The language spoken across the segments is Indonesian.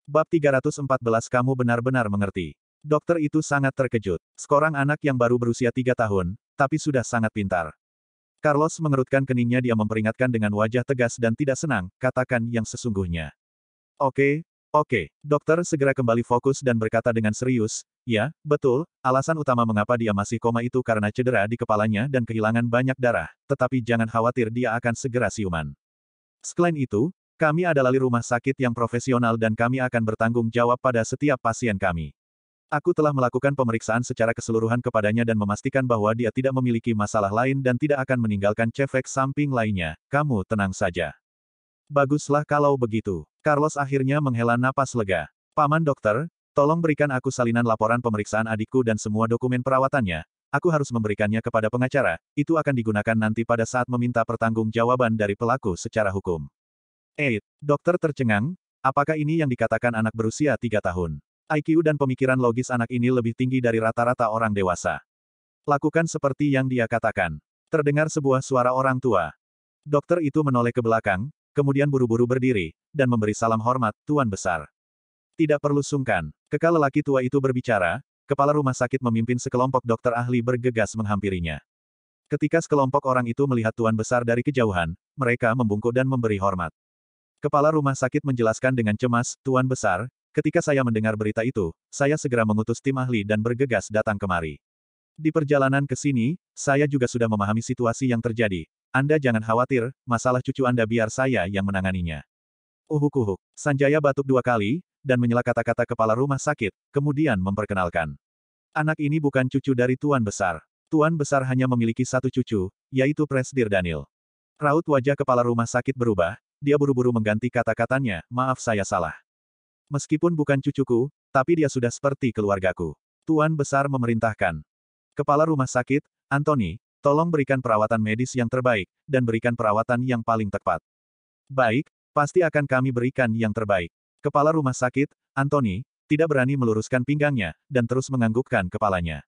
Bab 314 Kamu benar-benar mengerti. Dokter itu sangat terkejut. Seorang anak yang baru berusia 3 tahun, tapi sudah sangat pintar. Carlos mengerutkan keningnya, dia memperingatkan dengan wajah tegas dan tidak senang, katakan yang sesungguhnya. Oke. Dokter segera kembali fokus dan berkata dengan serius, ya, betul, alasan utama mengapa dia masih koma itu karena cedera di kepalanya dan kehilangan banyak darah, tetapi jangan khawatir, dia akan segera siuman. Selain itu, kami adalah rumah sakit yang profesional dan kami akan bertanggung jawab pada setiap pasien kami. Aku telah melakukan pemeriksaan secara keseluruhan kepadanya dan memastikan bahwa dia tidak memiliki masalah lain dan tidak akan meninggalkan efek samping lainnya. Kamu tenang saja. Baguslah kalau begitu. Carlos akhirnya menghela napas lega. Paman dokter, tolong berikan aku salinan laporan pemeriksaan adikku dan semua dokumen perawatannya. Aku harus memberikannya kepada pengacara. Itu akan digunakan nanti pada saat meminta pertanggungjawaban dari pelaku secara hukum. Dokter tercengang. Apakah ini yang dikatakan anak berusia 3 tahun? IQ dan pemikiran logis anak ini lebih tinggi dari rata-rata orang dewasa. Lakukan seperti yang dia katakan. Terdengar sebuah suara orang tua. Dokter itu menoleh ke belakang, kemudian buru-buru berdiri, dan memberi salam hormat, Tuan Besar. Tidak perlu sungkan. Kekal lelaki tua itu berbicara, kepala rumah sakit memimpin sekelompok dokter ahli bergegas menghampirinya. Ketika sekelompok orang itu melihat Tuan Besar dari kejauhan, mereka membungkuk dan memberi hormat. Kepala rumah sakit menjelaskan dengan cemas, Tuan Besar, ketika saya mendengar berita itu, saya segera mengutus tim ahli dan bergegas datang kemari. Di perjalanan ke sini, saya juga sudah memahami situasi yang terjadi. Anda jangan khawatir, masalah cucu Anda biar saya yang menanganinya. Uhuk-uhuk. Sanjaya batuk 2 kali, dan menyela kata-kata kepala rumah sakit, kemudian memperkenalkan. Anak ini bukan cucu dari Tuan Besar. Tuan Besar hanya memiliki 1 cucu, yaitu Presdir Daniel. Raut wajah kepala rumah sakit berubah, dia buru-buru mengganti kata-katanya, maaf saya salah. Meskipun bukan cucuku, tapi dia sudah seperti keluargaku. Tuan Besar memerintahkan. Kepala rumah sakit, Anthony, tolong berikan perawatan medis yang terbaik, dan berikan perawatan yang paling tepat. Baik, pasti akan kami berikan yang terbaik. Kepala rumah sakit, Anthony, tidak berani meluruskan pinggangnya, dan terus menganggukkan kepalanya.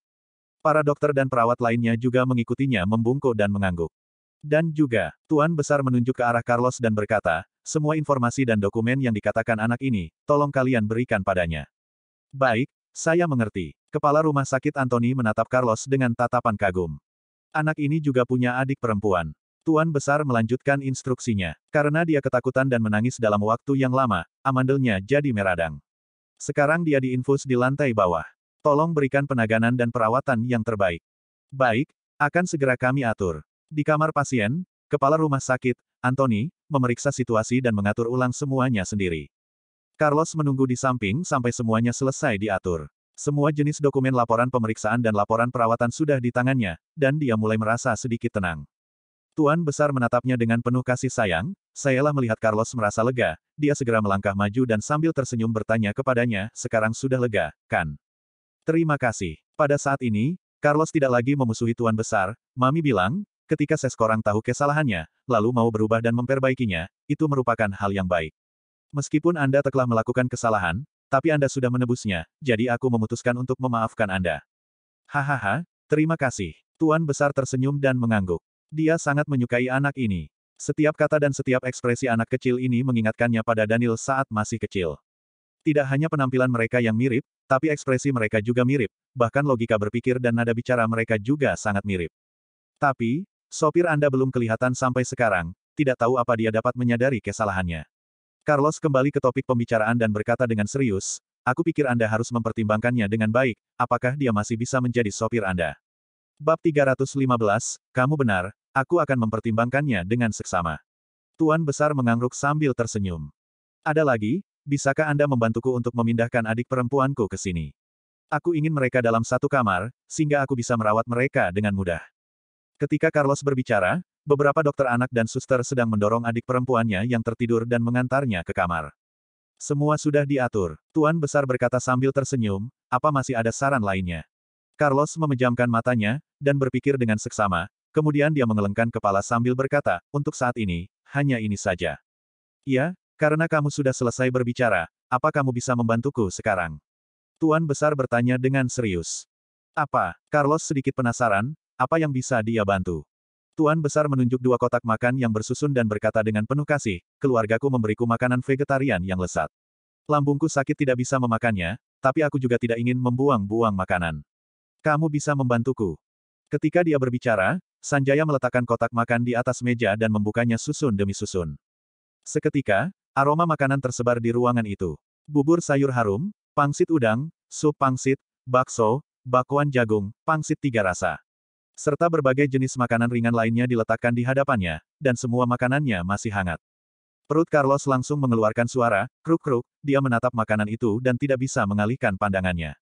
Para dokter dan perawat lainnya juga mengikutinya membungkuk dan mengangguk. Dan juga, Tuan Besar menunjuk ke arah Carlos dan berkata, semua informasi dan dokumen yang dikatakan anak ini, tolong kalian berikan padanya. Baik, saya mengerti. Kepala rumah sakit Anthony menatap Carlos dengan tatapan kagum. Anak ini juga punya adik perempuan. Tuan Besar melanjutkan instruksinya. Karena dia ketakutan dan menangis dalam waktu yang lama, amandelnya jadi meradang. Sekarang dia diinfus di lantai bawah. Tolong berikan penanganan dan perawatan yang terbaik. Baik, akan segera kami atur. Di kamar pasien, kepala rumah sakit, Anthony, memeriksa situasi dan mengatur ulang semuanya sendiri. Carlos menunggu di samping sampai semuanya selesai diatur. Semua jenis dokumen laporan pemeriksaan dan laporan perawatan sudah di tangannya, dan dia mulai merasa sedikit tenang. Tuan Besar menatapnya dengan penuh kasih sayang, sayalah melihat Carlos merasa lega, dia segera melangkah maju dan sambil tersenyum bertanya kepadanya, sekarang sudah lega, kan? Terima kasih. Pada saat ini, Carlos tidak lagi memusuhi Tuan Besar, Mami bilang, ketika seseorang tahu kesalahannya, lalu mau berubah dan memperbaikinya, itu merupakan hal yang baik. Meskipun Anda telah melakukan kesalahan, tapi Anda sudah menebusnya, jadi aku memutuskan untuk memaafkan Anda. Hahaha, terima kasih. Tuan Besar tersenyum dan mengangguk. Dia sangat menyukai anak ini. Setiap kata dan setiap ekspresi anak kecil ini mengingatkannya pada Daniel saat masih kecil. Tidak hanya penampilan mereka yang mirip, tapi ekspresi mereka juga mirip, bahkan logika berpikir dan nada bicara mereka juga sangat mirip. Tapi, sopir Anda belum kelihatan sampai sekarang, tidak tahu apa dia dapat menyadari kesalahannya. Carlos kembali ke topik pembicaraan dan berkata dengan serius, aku pikir Anda harus mempertimbangkannya dengan baik, apakah dia masih bisa menjadi sopir Anda. Bab 315, kamu benar, aku akan mempertimbangkannya dengan seksama. Tuan Besar mengangguk sambil tersenyum. Ada lagi, bisakah Anda membantuku untuk memindahkan adik perempuanku ke sini? Aku ingin mereka dalam satu kamar, sehingga aku bisa merawat mereka dengan mudah. Ketika Carlos berbicara, beberapa dokter anak dan suster sedang mendorong adik perempuannya yang tertidur dan mengantarnya ke kamar. Semua sudah diatur. Tuan Besar berkata sambil tersenyum, apa masih ada saran lainnya? Carlos memejamkan matanya, dan berpikir dengan seksama, kemudian dia mengelengkan kepala sambil berkata, untuk saat ini, hanya ini saja. Ya, karena kamu sudah selesai berbicara, apa kamu bisa membantuku sekarang? Tuan Besar bertanya dengan serius. Apa? Carlos sedikit penasaran, apa yang bisa dia bantu? Tuan Besar menunjuk 2 kotak makan yang bersusun dan berkata dengan penuh kasih, keluargaku memberiku makanan vegetarian yang lezat. Lambungku sakit tidak bisa memakannya, tapi aku juga tidak ingin membuang-buang makanan. Kamu bisa membantuku. Ketika dia berbicara, Sanjaya meletakkan kotak makan di atas meja dan membukanya susun demi susun. Seketika, aroma makanan tersebar di ruangan itu. Bubur sayur harum, pangsit udang, sup pangsit, bakso, bakwan jagung, pangsit 3 rasa. Serta berbagai jenis makanan ringan lainnya diletakkan di hadapannya, dan semua makanannya masih hangat. Perut Carlos langsung mengeluarkan suara, kruk-kruk, dia menatap makanan itu dan tidak bisa mengalihkan pandangannya.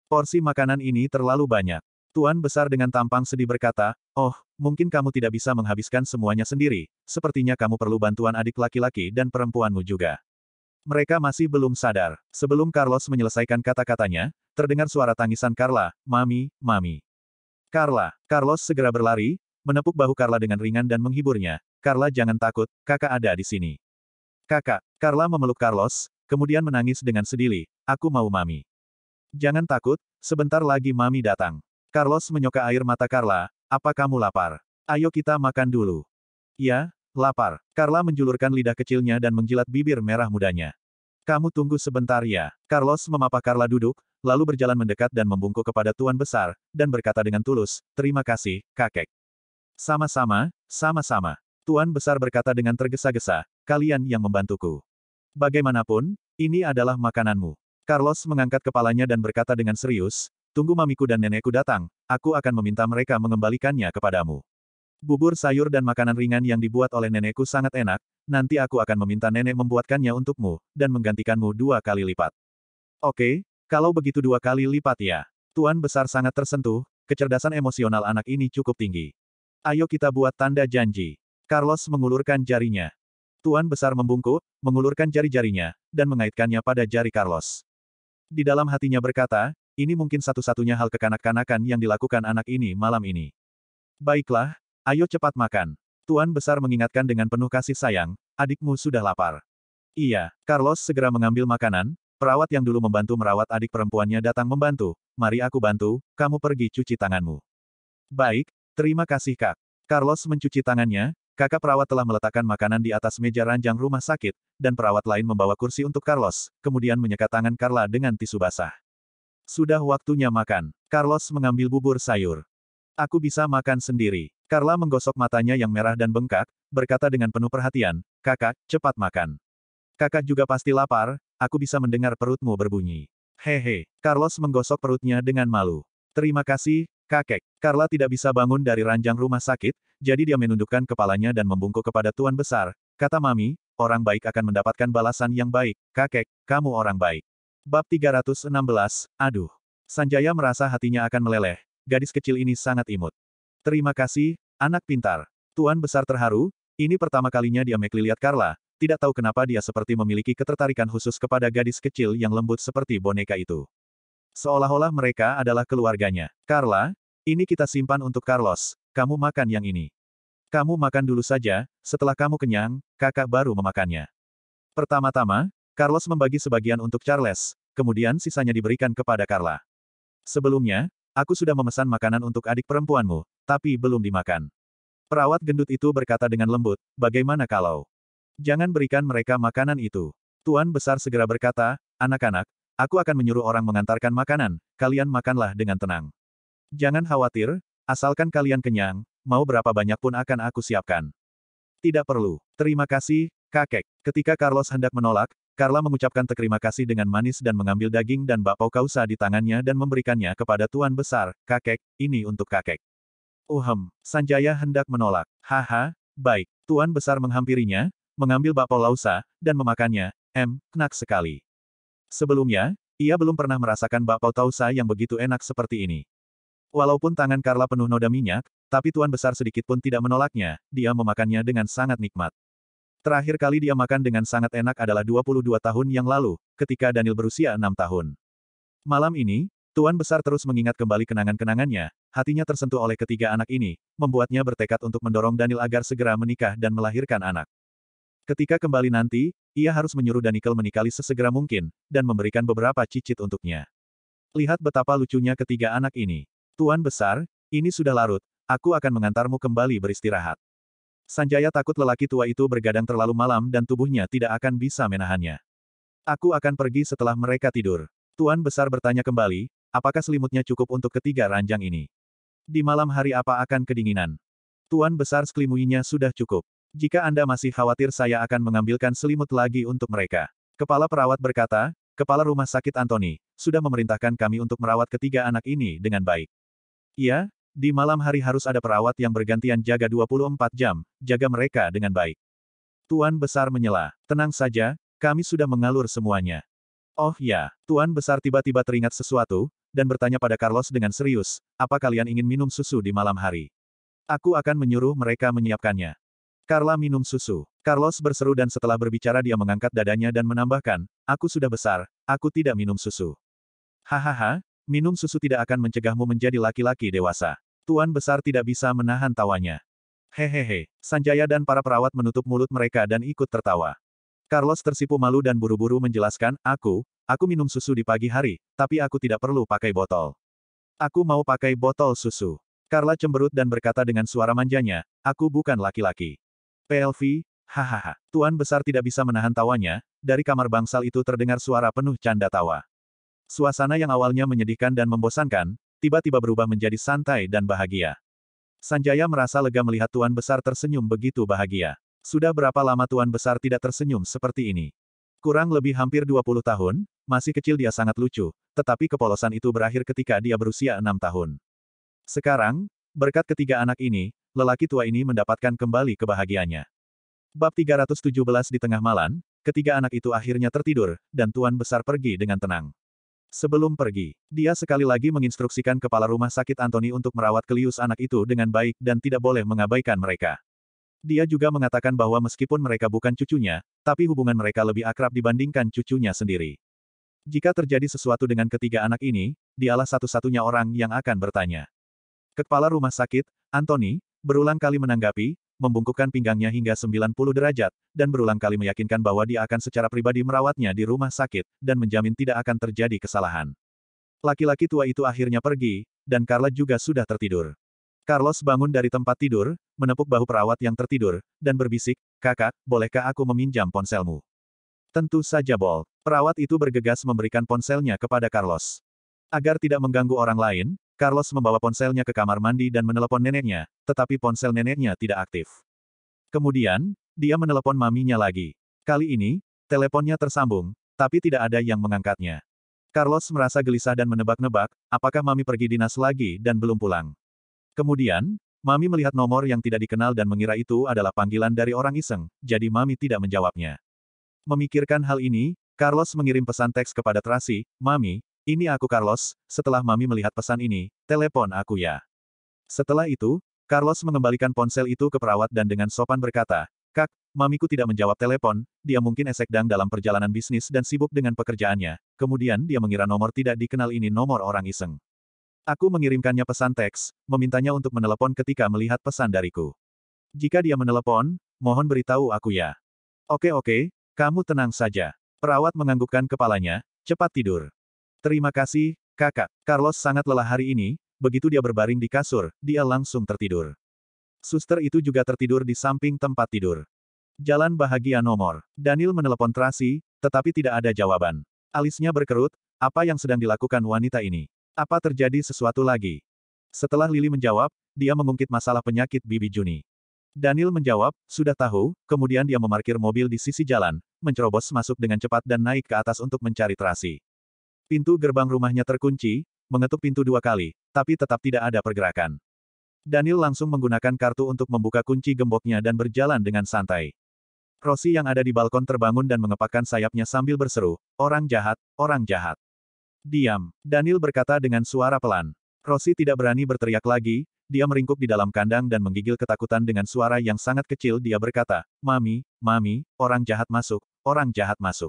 Porsi makanan ini terlalu banyak. Tuan Besar dengan tampang sedih berkata, "Oh, mungkin kamu tidak bisa menghabiskan semuanya sendiri, sepertinya kamu perlu bantuan adik laki-laki dan perempuanmu juga." Mereka masih belum sadar. Sebelum Carlos menyelesaikan kata-katanya, terdengar suara tangisan Carla, "Mami, Mami." Carlos segera berlari, menepuk bahu Carla dengan ringan dan menghiburnya. "Carla jangan takut, kakak ada di sini." "Kakak." Carla memeluk Carlos, kemudian menangis dengan sedih. "Aku mau Mami." "Jangan takut, sebentar lagi Mami datang." Carlos menyoka air mata Carla, "Apa kamu lapar? Ayo kita makan dulu." "Ya, lapar." Carla menjulurkan lidah kecilnya dan menjilat bibir merah mudanya. "Kamu tunggu sebentar ya." Carlos memapah Carla duduk, lalu berjalan mendekat dan membungkuk kepada Tuan Besar, dan berkata dengan tulus, "Terima kasih, kakek." "Sama-sama, sama-sama." Tuan Besar berkata dengan tergesa-gesa, "Kalian yang membantuku. Bagaimanapun, ini adalah makananmu." Carlos mengangkat kepalanya dan berkata dengan serius, "Tunggu mamiku dan nenekku datang, aku akan meminta mereka mengembalikannya kepadamu. Bubur sayur dan makanan ringan yang dibuat oleh nenekku sangat enak, nanti aku akan meminta nenek membuatkannya untukmu, dan menggantikanmu 2 kali lipat." "Oke, kalau begitu 2 kali lipat ya." Tuan Besar sangat tersentuh, kecerdasan emosional anak ini cukup tinggi. "Ayo kita buat tanda janji." Carlos mengulurkan jarinya. Tuan Besar membungkuk, mengulurkan jari-jarinya, dan mengaitkannya pada jari Carlos. Di dalam hatinya berkata, ini mungkin satu-satunya hal kekanak-kanakan yang dilakukan anak ini malam ini. "Baiklah, ayo cepat makan." Tuan Besar mengingatkan dengan penuh kasih sayang, "Adikmu sudah lapar." "Iya." Carlos segera mengambil makanan, perawat yang dulu membantu merawat adik perempuannya datang membantu, "Mari aku bantu, kamu pergi cuci tanganmu." "Baik, terima kasih Kak." Carlos mencuci tangannya, kakak perawat telah meletakkan makanan di atas meja ranjang rumah sakit, dan perawat lain membawa kursi untuk Carlos, kemudian menyekat tangan Carla dengan tisu basah. "Sudah waktunya makan." Carlos mengambil bubur sayur. "Aku bisa makan sendiri." Carla menggosok matanya yang merah dan bengkak, berkata dengan penuh perhatian, "Kakak, cepat makan. Kakak juga pasti lapar, aku bisa mendengar perutmu berbunyi." "Hehe." Carlos menggosok perutnya dengan malu. "Terima kasih, kakek." Carla tidak bisa bangun dari ranjang rumah sakit, jadi dia menundukkan kepalanya dan membungkuk kepada Tuan Besar. Kata Mami, "Orang baik akan mendapatkan balasan yang baik. Kakek, kamu orang baik." Bab 316, Aduh. Sanjaya merasa hatinya akan meleleh. Gadis kecil ini sangat imut. "Terima kasih, anak pintar." Tuan Besar terharu, ini pertama kalinya dia melihat Carla, tidak tahu kenapa dia seperti memiliki ketertarikan khusus kepada gadis kecil yang lembut seperti boneka itu. Seolah-olah mereka adalah keluarganya. "Carla, ini kita simpan untuk Carlos, kamu makan yang ini. Kamu makan dulu saja, setelah kamu kenyang, kakak baru memakannya." Pertama-tama, Carlos membagi sebagian untuk Charles, kemudian sisanya diberikan kepada Carla. "Sebelumnya, aku sudah memesan makanan untuk adik perempuanmu, tapi belum dimakan." Perawat gendut itu berkata dengan lembut, "Bagaimana kalau jangan berikan mereka makanan itu?" Tuan Besar segera berkata, "Anak-anak, aku akan menyuruh orang mengantarkan makanan, kalian makanlah dengan tenang. Jangan khawatir, asalkan kalian kenyang, mau berapa banyak pun akan aku siapkan." "Tidak perlu. Terima kasih, kakek." Ketika Carlos hendak menolak, Carla mengucapkan terima kasih dengan manis dan mengambil daging dan bakpao kausa di tangannya dan memberikannya kepada Tuan Besar. "Kakek, ini untuk kakek." Sanjaya hendak menolak. "Haha, baik." Tuan Besar menghampirinya, mengambil bakpao lausa, dan memakannya. Enak sekali. Sebelumnya, ia belum pernah merasakan bakpao tausa yang begitu enak seperti ini. Walaupun tangan Carla penuh noda minyak, tapi Tuan Besar sedikit pun tidak menolaknya, dia memakannya dengan sangat nikmat. Terakhir kali dia makan dengan sangat enak adalah 22 tahun yang lalu, ketika Daniel berusia 6 tahun. Malam ini, Tuan Besar terus mengingat kembali kenangan-kenangannya, hatinya tersentuh oleh ketiga anak ini, membuatnya bertekad untuk mendorong Daniel agar segera menikah dan melahirkan anak. Ketika kembali nanti, ia harus menyuruh Daniel menikahi sesegera mungkin, dan memberikan beberapa cicit untuknya. Lihat betapa lucunya ketiga anak ini. "Tuan Besar, ini sudah larut, aku akan mengantarmu kembali beristirahat." Sanjaya takut lelaki tua itu bergadang terlalu malam dan tubuhnya tidak akan bisa menahannya. Aku akan pergi setelah mereka tidur. Tuan Besar bertanya kembali, apakah selimutnya cukup untuk ketiga ranjang ini? Di malam hari apa akan kedinginan? Tuan Besar sekelimuinya sudah cukup. Jika Anda masih khawatir saya akan mengambilkan selimut lagi untuk mereka. Kepala perawat berkata, Kepala Rumah Sakit Anthony, sudah memerintahkan kami untuk merawat ketiga anak ini dengan baik. Iya, di malam hari harus ada perawat yang bergantian jaga 24 jam, jaga mereka dengan baik. Tuan Besar menyela, tenang saja, kami sudah mengalur semuanya. Oh ya, Tuan Besar tiba-tiba teringat sesuatu, dan bertanya pada Carlos dengan serius, apa kalian ingin minum susu di malam hari? Aku akan menyuruh mereka menyiapkannya. Carla minum susu. Carlos berseru dan setelah berbicara dia mengangkat dadanya dan menambahkan, aku sudah besar, aku tidak minum susu. Hahaha, minum susu tidak akan mencegahmu menjadi laki-laki dewasa. Tuan Besar tidak bisa menahan tawanya. Hehehe, Sanjaya dan para perawat menutup mulut mereka dan ikut tertawa. Carlos tersipu malu dan buru-buru menjelaskan, aku minum susu di pagi hari, tapi aku tidak perlu pakai botol. Aku mau pakai botol susu. Carla cemberut dan berkata dengan suara manjanya, aku bukan laki-laki. PLV, hahaha. Tuan Besar tidak bisa menahan tawanya, dari kamar bangsal itu terdengar suara penuh canda tawa. Suasana yang awalnya menyedihkan dan membosankan, tiba-tiba berubah menjadi santai dan bahagia. Sanjaya merasa lega melihat Tuan Besar tersenyum begitu bahagia. Sudah berapa lama Tuan Besar tidak tersenyum seperti ini? Kurang lebih hampir 20 tahun, masih kecil dia sangat lucu, tetapi kepolosan itu berakhir ketika dia berusia 6 tahun. Sekarang, berkat ketiga anak ini, lelaki tua ini mendapatkan kembali kebahagiaannya. Bab 317 di tengah malam, ketiga anak itu akhirnya tertidur, dan Tuan Besar pergi dengan tenang. Sebelum pergi, dia sekali lagi menginstruksikan Kepala Rumah Sakit Anthony untuk merawat kelius anak itu dengan baik dan tidak boleh mengabaikan mereka. Dia juga mengatakan bahwa meskipun mereka bukan cucunya, tapi hubungan mereka lebih akrab dibandingkan cucunya sendiri. Jika terjadi sesuatu dengan ketiga anak ini, dialah satu-satunya orang yang akan bertanya. Kepala Rumah Sakit, Anthony, berulang kali menanggapi, membungkukkan pinggangnya hingga 90 derajat, dan berulang kali meyakinkan bahwa dia akan secara pribadi merawatnya di rumah sakit, dan menjamin tidak akan terjadi kesalahan. Laki-laki tua itu akhirnya pergi, dan Carla juga sudah tertidur. Carlos bangun dari tempat tidur, menepuk bahu perawat yang tertidur, dan berbisik, kakak, bolehkah aku meminjam ponselmu? Tentu saja Bol. Perawat itu bergegas memberikan ponselnya kepada Carlos. Agar tidak mengganggu orang lain, Carlos membawa ponselnya ke kamar mandi dan menelepon neneknya, tetapi ponsel neneknya tidak aktif. Kemudian, dia menelepon maminya lagi. Kali ini, teleponnya tersambung, tapi tidak ada yang mengangkatnya. Carlos merasa gelisah dan menebak-nebak, apakah mami pergi dinas lagi dan belum pulang. Kemudian, mami melihat nomor yang tidak dikenal dan mengira itu adalah panggilan dari orang iseng, jadi mami tidak menjawabnya. Memikirkan hal ini, Carlos mengirim pesan teks kepada Tracy, Mami, ini aku Carlos, setelah Mami melihat pesan ini, telepon aku ya. Setelah itu, Carlos mengembalikan ponsel itu ke perawat dan dengan sopan berkata, Kak, Mamiku tidak menjawab telepon, dia mungkin esekdang dalam perjalanan bisnis dan sibuk dengan pekerjaannya, kemudian dia mengira nomor tidak dikenal ini nomor orang iseng. Aku mengirimkannya pesan teks, memintanya untuk menelepon ketika melihat pesan dariku. Jika dia menelepon, mohon beritahu aku ya. Oke, kamu tenang saja. Perawat menganggukkan kepalanya, cepat tidur. Terima kasih, kakak. Carlos sangat lelah hari ini, begitu dia berbaring di kasur, dia langsung tertidur. Suster itu juga tertidur di samping tempat tidur. Jalan bahagia nomor. Daniel menelepon Tracy, tetapi tidak ada jawaban. Alisnya berkerut, apa yang sedang dilakukan wanita ini? Apa terjadi sesuatu lagi? Setelah Lily menjawab, dia mengungkit masalah penyakit Bibi Juni. Daniel menjawab, sudah tahu, kemudian dia memarkir mobil di sisi jalan, mencerobos masuk dengan cepat dan naik ke atas untuk mencari Tracy. Pintu gerbang rumahnya terkunci, mengetuk pintu 2 kali, tapi tetap tidak ada pergerakan. Daniel langsung menggunakan kartu untuk membuka kunci gemboknya dan berjalan dengan santai. Rosie yang ada di balkon terbangun dan mengepakkan sayapnya sambil berseru, orang jahat, orang jahat. Diam, Daniel berkata dengan suara pelan. Rosie tidak berani berteriak lagi, dia meringkuk di dalam kandang dan menggigil ketakutan dengan suara yang sangat kecil dia berkata, Mami, orang jahat masuk, orang jahat masuk.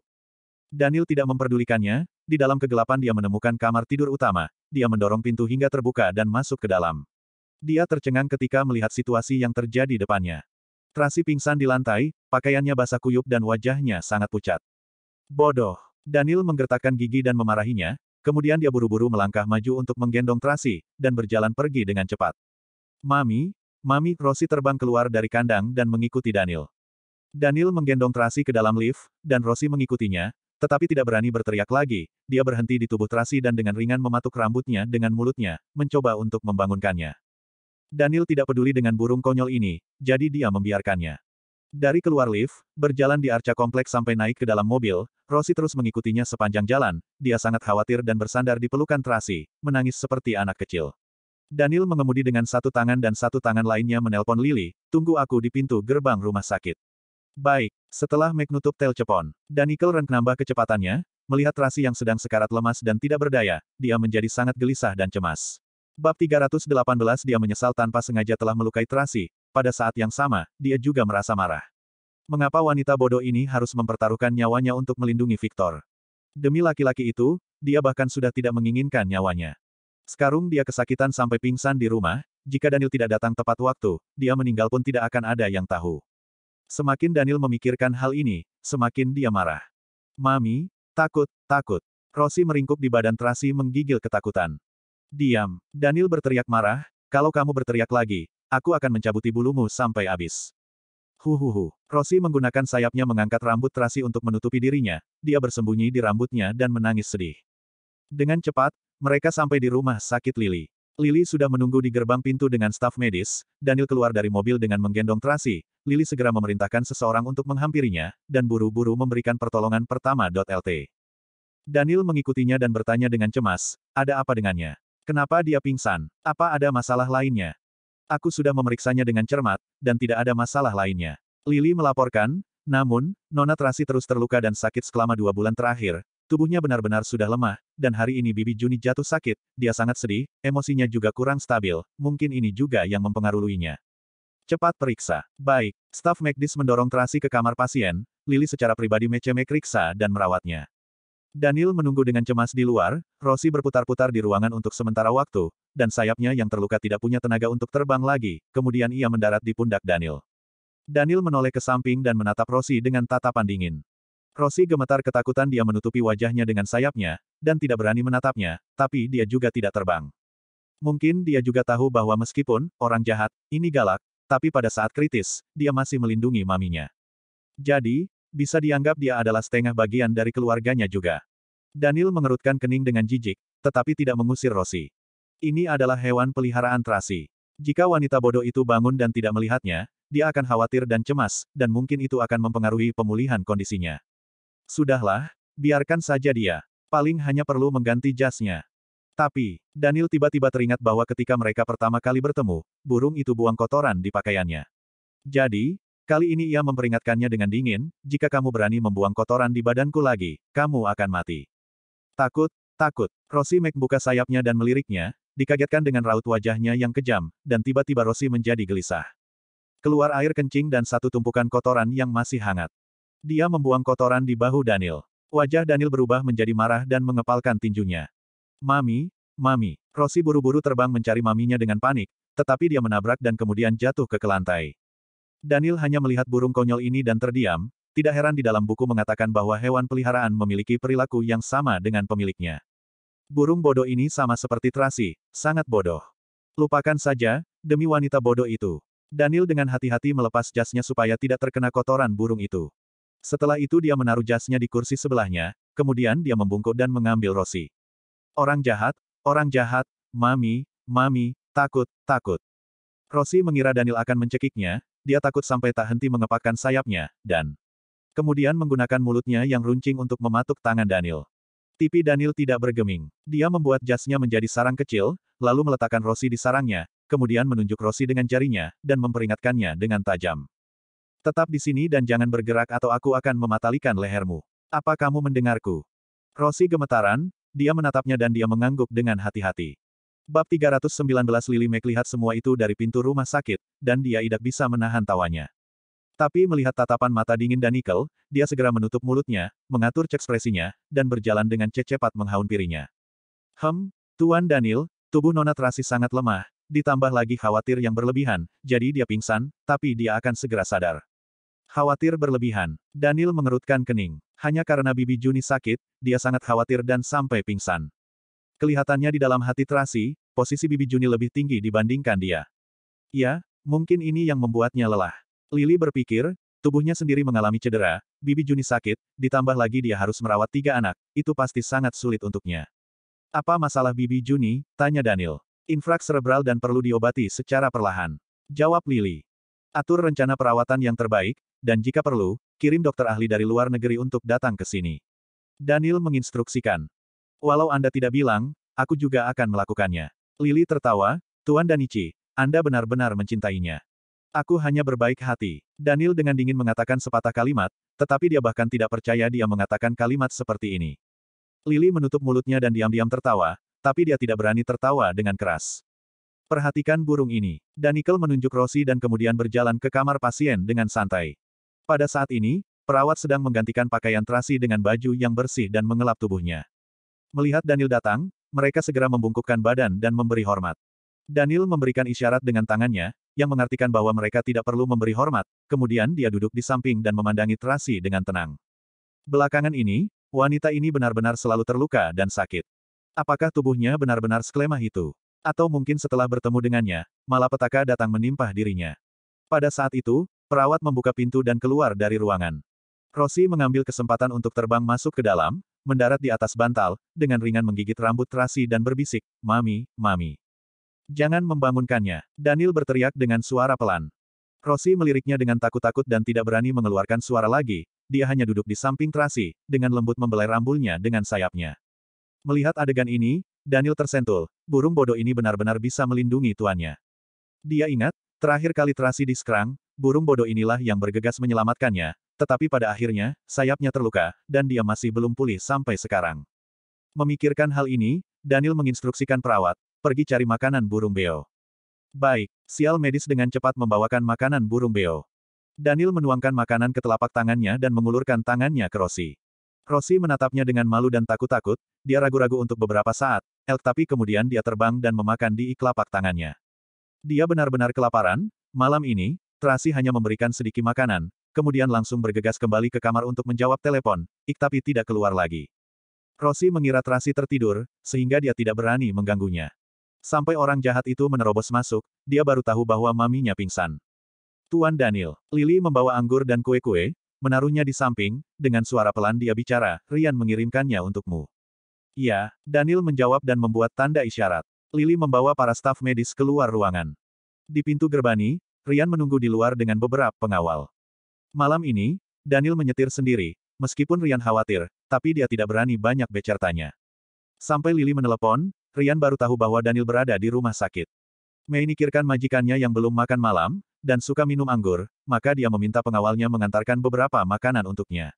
Daniel tidak memperdulikannya, di dalam kegelapan dia menemukan kamar tidur utama, dia mendorong pintu hingga terbuka dan masuk ke dalam. Dia tercengang ketika melihat situasi yang terjadi depannya. Tracy pingsan di lantai, pakaiannya basah kuyup dan wajahnya sangat pucat. Bodoh. Daniel menggertakkan gigi dan memarahinya, kemudian dia buru-buru melangkah maju untuk menggendong Tracy, dan berjalan pergi dengan cepat. Mami, Rosie terbang keluar dari kandang dan mengikuti Daniel. Daniel menggendong Tracy ke dalam lift, dan Rosie mengikutinya, tetapi tidak berani berteriak lagi. Dia berhenti di tubuh Tracy dan dengan ringan mematuk rambutnya dengan mulutnya, mencoba untuk membangunkannya. Daniel tidak peduli dengan burung konyol ini, jadi dia membiarkannya. Dari keluar lift, berjalan di arca kompleks sampai naik ke dalam mobil, Rosie terus mengikutinya sepanjang jalan. Dia sangat khawatir dan bersandar di pelukan Tracy, menangis seperti anak kecil. Daniel mengemudi dengan satu tangan dan satu tangan lainnya menelpon Lily, "Tunggu aku di pintu gerbang rumah sakit." Baik, setelah Meg nutup telepon, Daniel menambah kecepatannya, melihat Tracy yang sedang sekarat lemas dan tidak berdaya, dia menjadi sangat gelisah dan cemas. Bab 318 Dia menyesal tanpa sengaja telah melukai Tracy. Pada saat yang sama, dia juga merasa marah. Mengapa wanita bodoh ini harus mempertaruhkan nyawanya untuk melindungi Victor? Demi laki-laki itu, dia bahkan sudah tidak menginginkan nyawanya. Sekarang dia kesakitan sampai pingsan di rumah, jika Daniel tidak datang tepat waktu, dia meninggal pun tidak akan ada yang tahu. Semakin Daniel memikirkan hal ini, semakin dia marah. Mami, takut, takut. Rosie meringkuk di badan Tracy menggigil ketakutan. Diam. Daniel berteriak marah, kalau kamu berteriak lagi, aku akan mencabuti bulumu sampai habis. Huhuhu. Rosie menggunakan sayapnya mengangkat rambut Tracy untuk menutupi dirinya, dia bersembunyi di rambutnya dan menangis sedih. Dengan cepat, mereka sampai di rumah sakit Lily. Lily sudah menunggu di gerbang pintu dengan staf medis, Daniel keluar dari mobil dengan menggendong Tracy. Lily segera memerintahkan seseorang untuk menghampirinya, dan buru-buru memberikan pertolongan pertama. LT. Daniel mengikutinya dan bertanya dengan cemas, ada apa dengannya? Kenapa dia pingsan? Apa ada masalah lainnya? Aku sudah memeriksanya dengan cermat, dan tidak ada masalah lainnya. Lily melaporkan, namun, Nona Tracy terus terluka dan sakit selama 2 bulan terakhir. Tubuhnya benar-benar sudah lemah, dan hari ini Bibi Juni jatuh sakit, dia sangat sedih, emosinya juga kurang stabil, mungkin ini juga yang mempengaruhinya. Cepat periksa. Baik, staf medis mendorong Tracy ke kamar pasien, Lily secara pribadi memeriksa dan merawatnya. Daniel menunggu dengan cemas di luar, Rosie berputar-putar di ruangan untuk sementara waktu, dan sayapnya yang terluka tidak punya tenaga untuk terbang lagi, kemudian ia mendarat di pundak Daniel. Daniel menoleh ke samping dan menatap Rosie dengan tatapan dingin. Rosie gemetar ketakutan, dia menutupi wajahnya dengan sayapnya, dan tidak berani menatapnya, tapi dia juga tidak terbang. Mungkin dia juga tahu bahwa meskipun orang jahat ini galak, tapi pada saat kritis, dia masih melindungi maminya. Jadi, bisa dianggap dia adalah setengah bagian dari keluarganya juga. Daniel mengerutkan kening dengan jijik, tetapi tidak mengusir Rosie. Ini adalah hewan peliharaan Tracy. Jika wanita bodoh itu bangun dan tidak melihatnya, dia akan khawatir dan cemas, dan mungkin itu akan mempengaruhi pemulihan kondisinya. Sudahlah, biarkan saja dia. Paling hanya perlu mengganti jasnya. Tapi, Daniel tiba-tiba teringat bahwa ketika mereka pertama kali bertemu, burung itu buang kotoran di pakaiannya. Jadi, kali ini ia memperingatkannya dengan dingin, jika kamu berani membuang kotoran di badanku lagi, kamu akan mati. Takut, takut. Rosie membuka sayapnya dan meliriknya, dikagetkan dengan raut wajahnya yang kejam, dan tiba-tiba Rosie menjadi gelisah. Keluar air kencing dan satu tumpukan kotoran yang masih hangat. Dia membuang kotoran di bahu Daniel. Wajah Daniel berubah menjadi marah dan mengepalkan tinjunya. Mami, Mami. Rosie buru-buru terbang mencari maminya dengan panik, tetapi dia menabrak dan kemudian jatuh ke lantai. Daniel hanya melihat burung konyol ini dan terdiam, tidak heran di dalam buku mengatakan bahwa hewan peliharaan memiliki perilaku yang sama dengan pemiliknya. Burung bodoh ini sama seperti Tracy, sangat bodoh. Lupakan saja, demi wanita bodoh itu. Daniel dengan hati-hati melepas jasnya supaya tidak terkena kotoran burung itu. Setelah itu dia menaruh jasnya di kursi sebelahnya, kemudian dia membungkuk dan mengambil Rosie. Orang jahat, Mami, Mami, takut, takut. Rosie mengira Daniel akan mencekiknya, dia takut sampai tak henti mengepakkan sayapnya, dan kemudian menggunakan mulutnya yang runcing untuk mematuk tangan Daniel. Pipi Daniel tidak bergeming. Dia membuat jasnya menjadi sarang kecil, lalu meletakkan Rosie di sarangnya, kemudian menunjuk Rosie dengan jarinya, dan memperingatkannya dengan tajam. Tetap di sini dan jangan bergerak atau aku akan mematalikan lehermu. Apa kamu mendengarku? Rosie gemetaran, dia menatapnya dan dia mengangguk dengan hati-hati. Bab 319 Lily melihat semua itu dari pintu rumah sakit, dan dia tidak bisa menahan tawanya. Tapi melihat tatapan mata dingin Daniel, dia segera menutup mulutnya, mengatur ekspresinya, dan berjalan dengan cepat menghampirinya. Tuan Daniel, tubuh Nona Tracy sangat lemah, ditambah lagi khawatir yang berlebihan, jadi dia pingsan, tapi dia akan segera sadar. Khawatir berlebihan. Daniel mengerutkan kening. Hanya karena Bibi Juni sakit, dia sangat khawatir dan sampai pingsan. Kelihatannya di dalam hati Tracy, posisi Bibi Juni lebih tinggi dibandingkan dia. Ya, mungkin ini yang membuatnya lelah. Lily berpikir, tubuhnya sendiri mengalami cedera, Bibi Juni sakit, ditambah lagi dia harus merawat 3 anak, itu pasti sangat sulit untuknya. Apa masalah Bibi Juni? Tanya Daniel. Infrak cerebral dan perlu diobati secara perlahan. Jawab Lily. Atur rencana perawatan yang terbaik, dan jika perlu, kirim dokter ahli dari luar negeri untuk datang ke sini. Daniel menginstruksikan. Walau Anda tidak bilang, aku juga akan melakukannya. Lily tertawa, Tuan Danichi, Anda benar-benar mencintainya. Aku hanya berbaik hati. Daniel dengan dingin mengatakan sepatah kalimat, tetapi dia bahkan tidak percaya dia mengatakan kalimat seperti ini. Lily menutup mulutnya dan diam-diam tertawa, tapi dia tidak berani tertawa dengan keras. Perhatikan burung ini. Danikel menunjuk Rosie dan kemudian berjalan ke kamar pasien dengan santai. Pada saat ini, perawat sedang menggantikan pakaian Tracy dengan baju yang bersih dan mengelap tubuhnya. Melihat Daniel datang, mereka segera membungkukkan badan dan memberi hormat. Daniel memberikan isyarat dengan tangannya, yang mengartikan bahwa mereka tidak perlu memberi hormat, kemudian dia duduk di samping dan memandangi Tracy dengan tenang. Belakangan ini, wanita ini benar-benar selalu terluka dan sakit. Apakah tubuhnya benar-benar seklemah itu? Atau mungkin setelah bertemu dengannya, malapetaka datang menimpa dirinya. Pada saat itu, perawat membuka pintu dan keluar dari ruangan. Rosie mengambil kesempatan untuk terbang masuk ke dalam, mendarat di atas bantal, dengan ringan menggigit rambut Tracy dan berbisik, Mami, Mami. Jangan membangunkannya. Daniel berteriak dengan suara pelan. Rosie meliriknya dengan takut-takut dan tidak berani mengeluarkan suara lagi, dia hanya duduk di samping Tracy, dengan lembut membelai rambutnya dengan sayapnya. Melihat adegan ini, Daniel tersentul, burung bodoh ini benar-benar bisa melindungi tuannya. Dia ingat, terakhir kali Tracy diserang, burung bodoh inilah yang bergegas menyelamatkannya, tetapi pada akhirnya, sayapnya terluka, dan dia masih belum pulih sampai sekarang. Memikirkan hal ini, Daniel menginstruksikan perawat, pergi cari makanan burung beo. Baik, sial medis dengan cepat membawakan makanan burung beo. Daniel menuangkan makanan ke telapak tangannya dan mengulurkan tangannya ke Rosie. Rosie menatapnya dengan malu dan takut-takut, dia ragu-ragu untuk beberapa saat, tapi kemudian dia terbang dan memakan di telapak tangannya. Dia benar-benar kelaparan, malam ini, Tracy hanya memberikan sedikit makanan, kemudian langsung bergegas kembali ke kamar untuk menjawab telepon, tapi tidak keluar lagi. Rosie mengira Tracy tertidur, sehingga dia tidak berani mengganggunya. Sampai orang jahat itu menerobos masuk, dia baru tahu bahwa maminya pingsan. Tuan Daniel, Lily membawa anggur dan kue-kue, menaruhnya di samping, dengan suara pelan dia bicara, Ryan mengirimkannya untukmu. Iya, Daniel menjawab dan membuat tanda isyarat. Lily membawa para staf medis keluar ruangan. Di pintu gerbani, Ryan menunggu di luar dengan beberapa pengawal. Malam ini, Daniel menyetir sendiri, meskipun Ryan khawatir, tapi dia tidak berani banyak bercertanya. Sampai Lily menelepon, Ryan baru tahu bahwa Daniel berada di rumah sakit. Memikirkan majikannya yang belum makan malam, dan suka minum anggur, maka dia meminta pengawalnya mengantarkan beberapa makanan untuknya.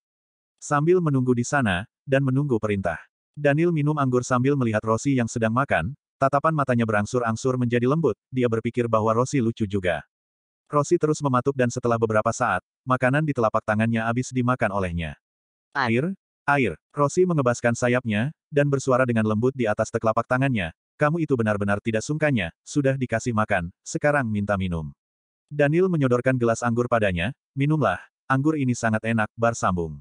Sambil menunggu di sana, dan menunggu perintah. Daniel minum anggur sambil melihat Rosie yang sedang makan, tatapan matanya berangsur-angsur menjadi lembut, dia berpikir bahwa Rosie lucu juga. Rosie terus mematuk dan setelah beberapa saat, makanan di telapak tangannya habis dimakan olehnya. Air, air. Rosie mengebaskan sayapnya, dan bersuara dengan lembut di atas telapak tangannya, kamu itu benar-benar tidak sungkannya, sudah dikasih makan, sekarang minta minum. Daniel menyodorkan gelas anggur padanya, minumlah, anggur ini sangat enak, bar sambung.